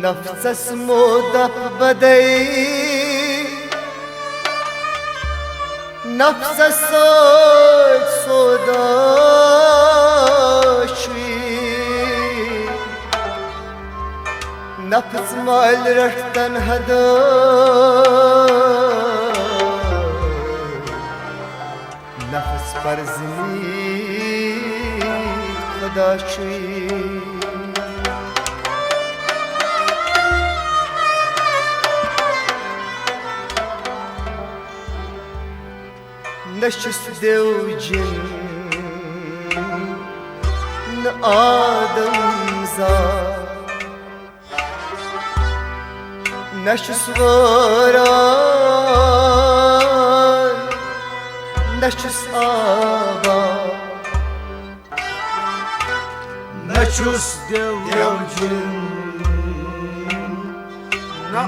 نفس اسمودف بدي نفس الصوت صودا شوي نفس مال رحتن هدا نفس پر زمین خدا شوي نشست دو جن آدم زاد نشست وران نشست آبا نشست دو جن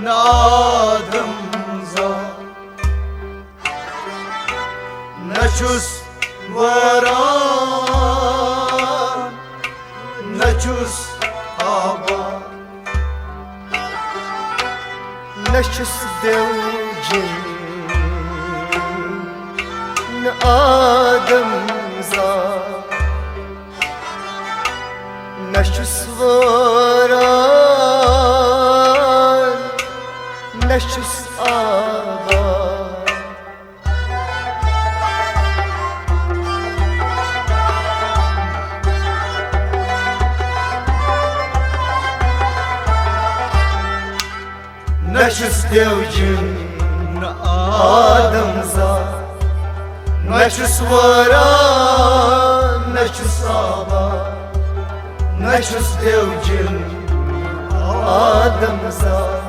آدم زاد نچوس وران نچوس آبا نشست دو جن آدم زاد نشست وران نشست آبا نشست دو جن آدم زاد نشست وران نشست آبا نشست دو جن آدم زاد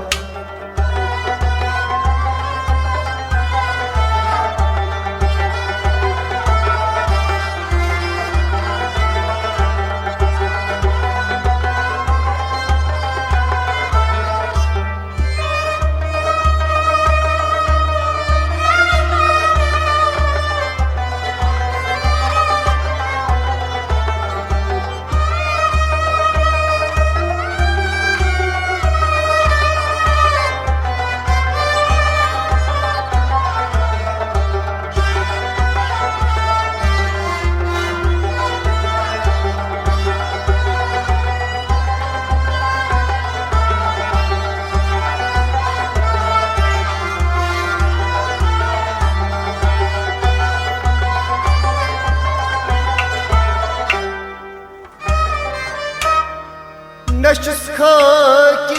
نشست خاکی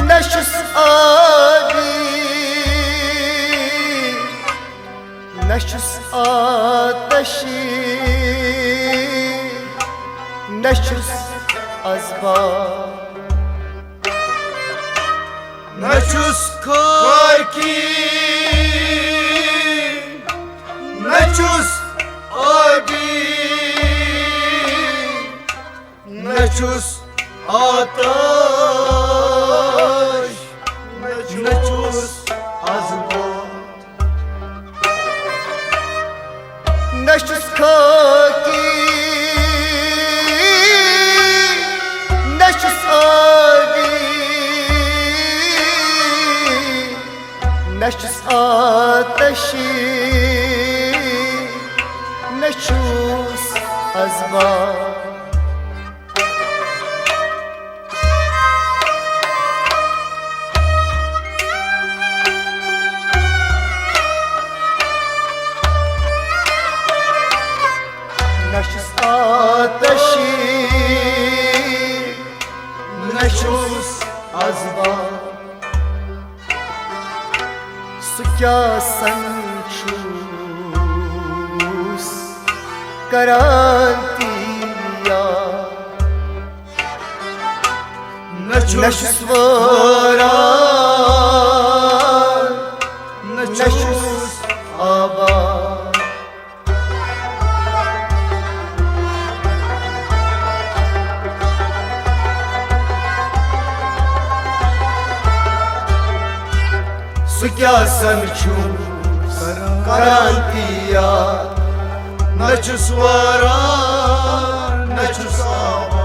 نشست آبی نشست آتشی نشست ازبار نچوس کاکی نچوس آبی نچوس آتش نچوس ازباد نشست خاکی نشست آبی نشست آتشی نچوس ازبار نشست آتشی نشست ازبار سکیا سنچوس کرانتیا نچوس وران نچوس آبا سکیا سنچوس کرانتیا نچوس وران نچوس آبا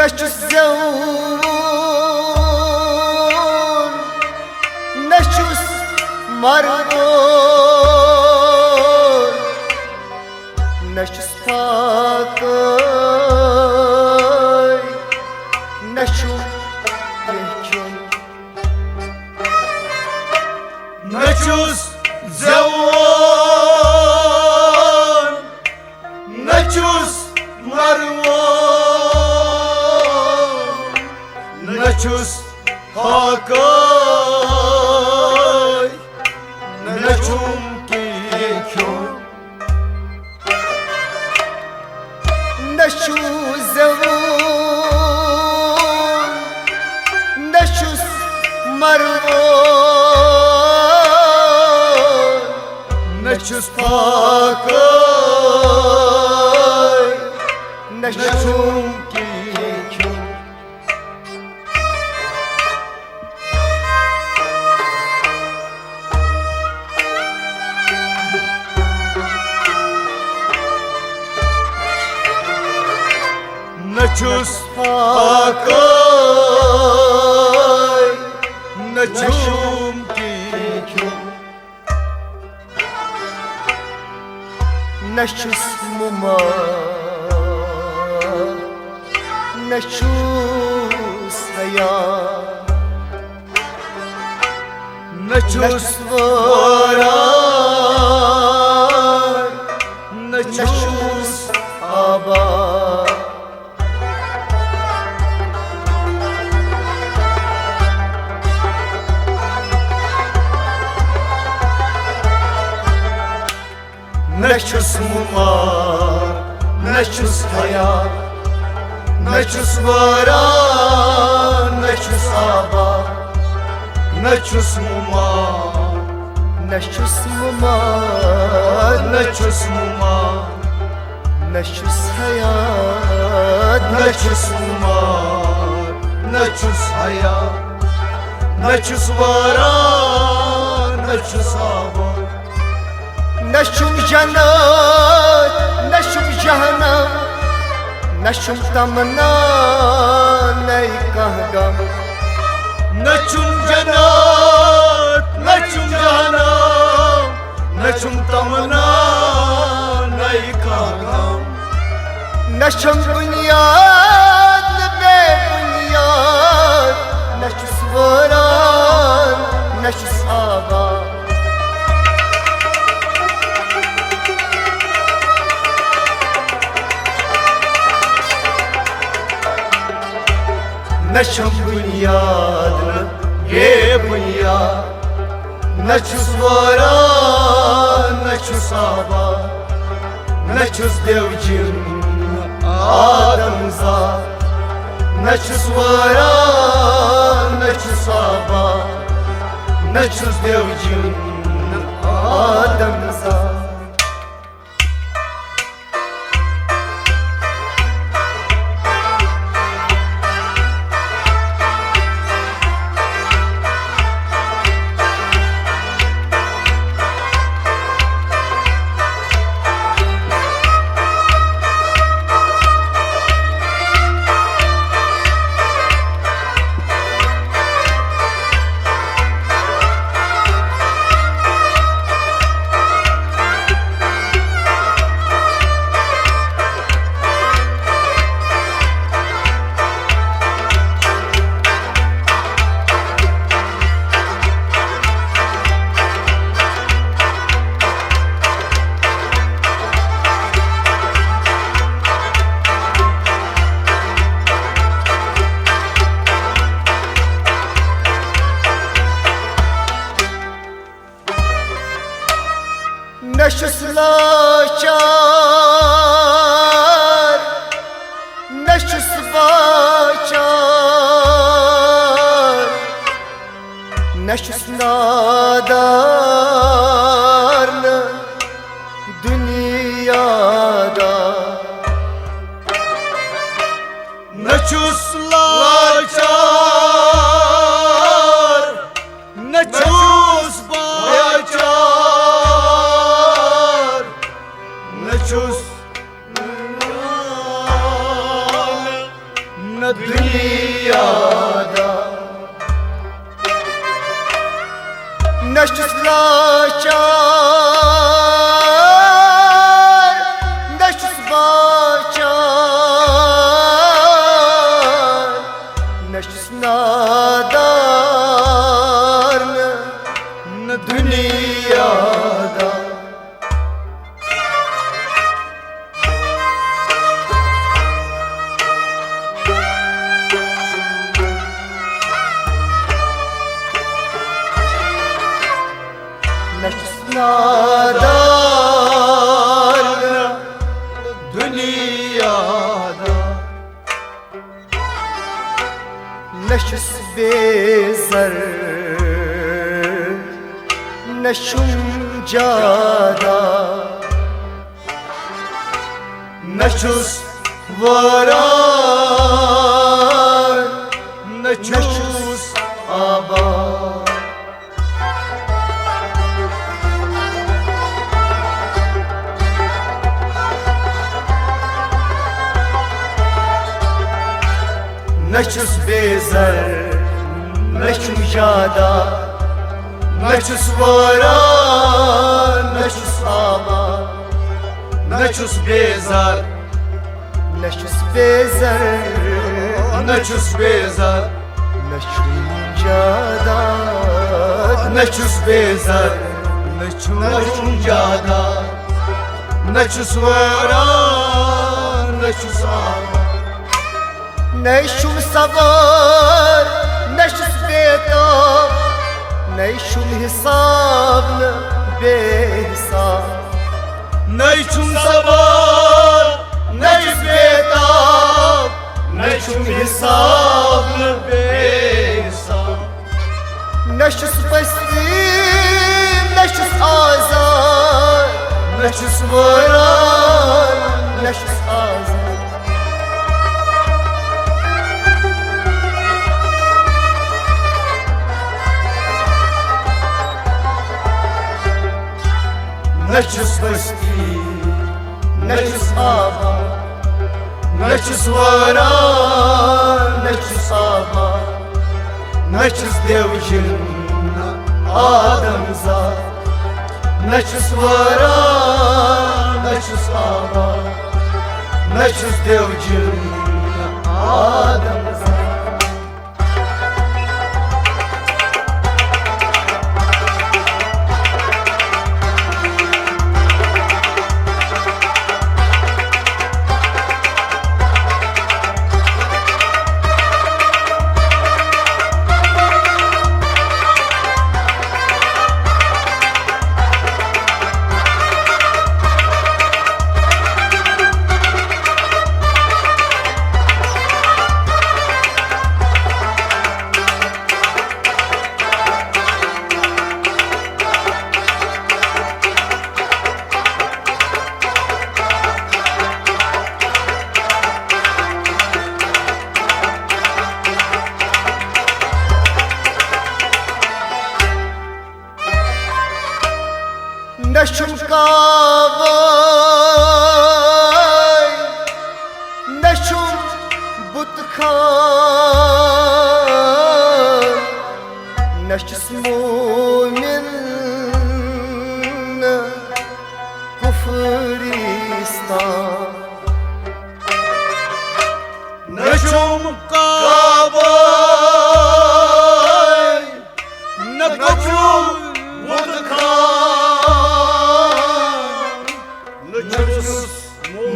نشوس زون نشوس مرمون نشوس فاكر نشوس يهجون نشوس زون نشوس مروان نشوس هاكاي نشوم كيكيون نشوس زون نشوس مرمون نشوس هاكاي نشوم كيكيون نشوس هاكاي نشوم كيكيون نشوس مما نشوس حياة نشوس واران نشوس آبا نشوس ممار نشوس حياة نشوس واران نشوس آبا نشوس ممار نشوس مما نشوس ممار نشوس حياة نشوس ممار نشوس حياة نشوس واران نشوس آبا نشوم جنات نشوم جهنم نشوم تمنا نيكهغم نشوم جنات نشوم جهنم نشوم تمنا نيكهغم نشوم بنياد نشو صابا نشم بنيادنا يا بنياد نشو صورا نشو صابا نشو زدوجين آدم زاد نشو صورا نشو صابا نشو زدوجين آدم زاد نشو سلاچار نشو سباچار نشو سنادار دنیا دا نشو سلاچار نشو سباچار نشوس دنیا دا نشو سلاچار نشو سباچار نشو سنادار دنیا دا نشو سنادار دنیا دا نشو سبیزر نشم جادا نشوس وران نشوس آباد نشوس بیزر نشم جادا نشوس وران نشوس آباد نشوس بیزار نشوس بیزر نشوس بیزار نشم جادا نشوس بیزار نشوس جادا نشوس وران نشوس آباد نشم صبر نشوس بیتاب نشم حساب بحساب نشوم صبر نشوم بیتاب نشوم حساب بیساب نشوس بستیم نشوس آزار نشوس وران نشوس آزار نشوس بستی نشوس آباد نشوس وران نشوس آباد نشوس دیوجین آدم زاد نشوس وران نشوس آباد نشوس دیوجین آدم زاد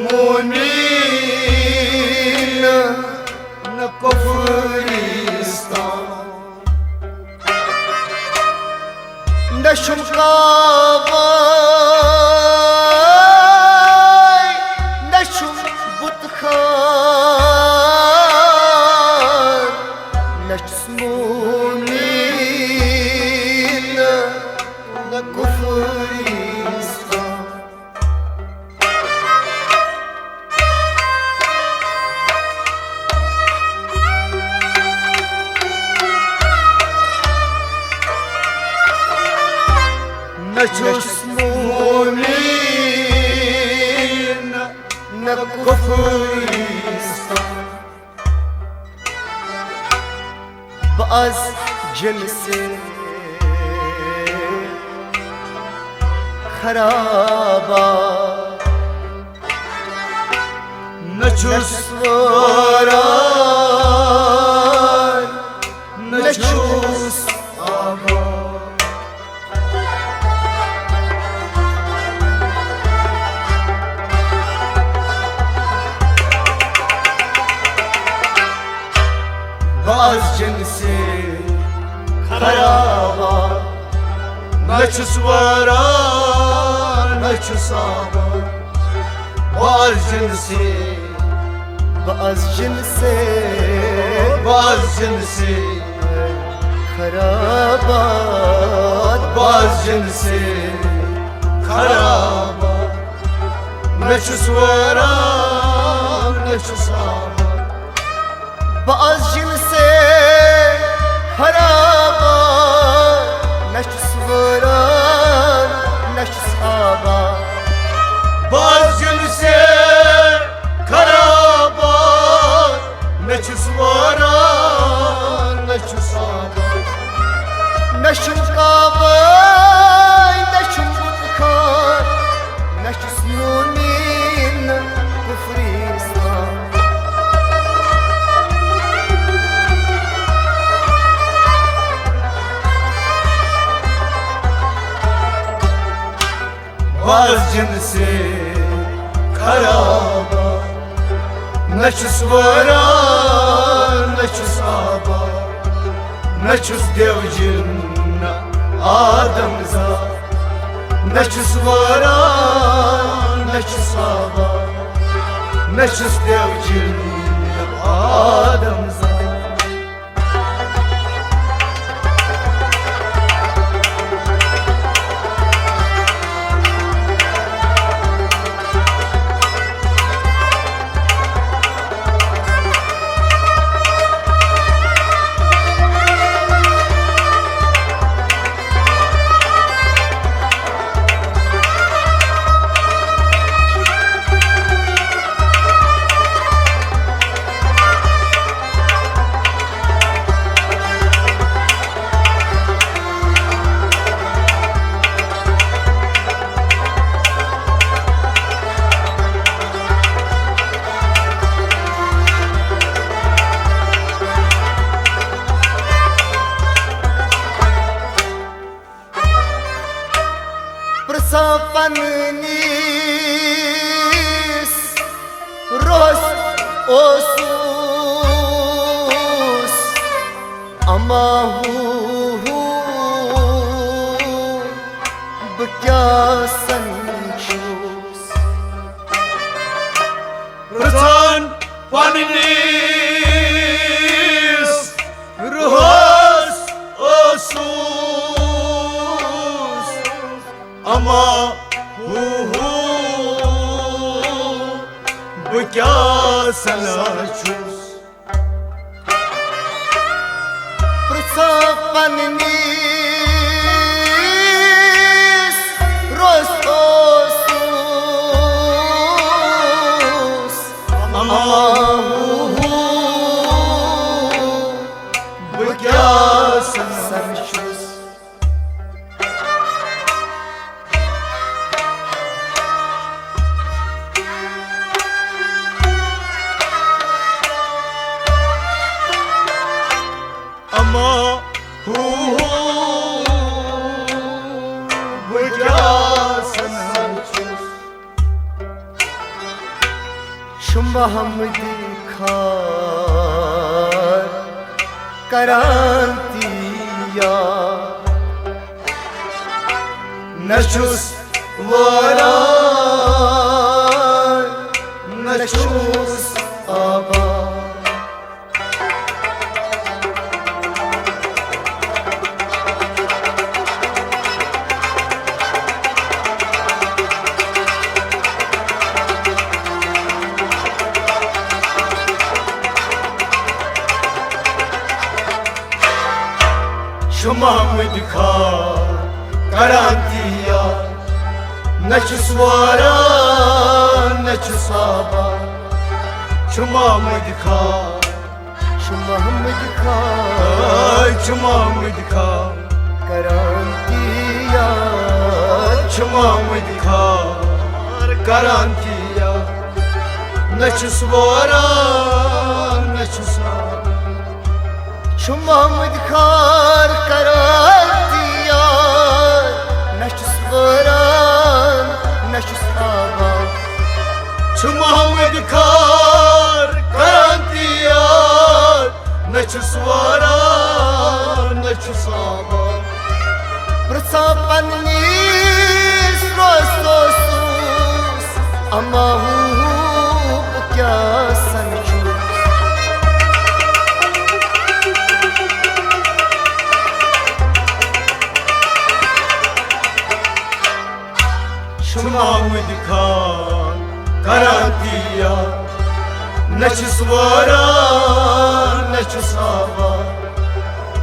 مونين نكفرستان نشم قاباي نشم بطخان نشمونين نكفرستان نشمونين نكفرستان باز جنسي خرابا نچوس وران نچوس آبا باز جنسي خرابا نچوس وران نچوس آبا باز جنسي باز جنسي باز جنسي خرابات باز جنسي خرابات نچوس وران نچوس آبا باز جنسي خرابات نچوس وران نچوس آبا باز جنسي خرابات نچوس وران نچوس آبا نشم قاباي نشم بطخان نچوس مونين كفرستان باز جنسي خرابا نچوس وران نچوس آبا نچوس دیوجن آدم زاد نچوس وران نچوس آبا نچوس دیوجن آدم زاد Sapanis Ros Osus Amahu Bekya sanchus Ratan Paninis Ruhos Osus Ama Bekya sanchus Sapanis Ros Osus Amahu Bekya sanchus Ama Mahmud Khan Karantiya Nachus varan Nachus abad Mahmud Khan Karantiya Nachus varan Nachus abad Mahmud Khan Mahmud Khan Mahmud Khan Karantiya Mahmud Khan Karantiya Nachus varan Nachus abad Mahmud Khan Karantiya Nachus varan Nachus abad Mahmud Khan Karantiya Nachus varan Nachus abad Prasapanis rostosus Amahu kya sanchus Mahmud Khan Karantiya Nachus varan Nachus abad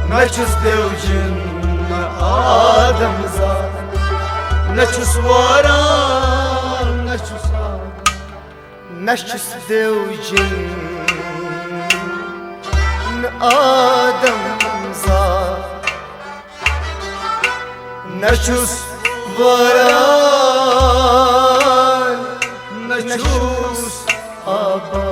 Nachus devjin adamzad Nachus varan Nachus abad Nachus devjin adamzad Nachus varan Nachus abad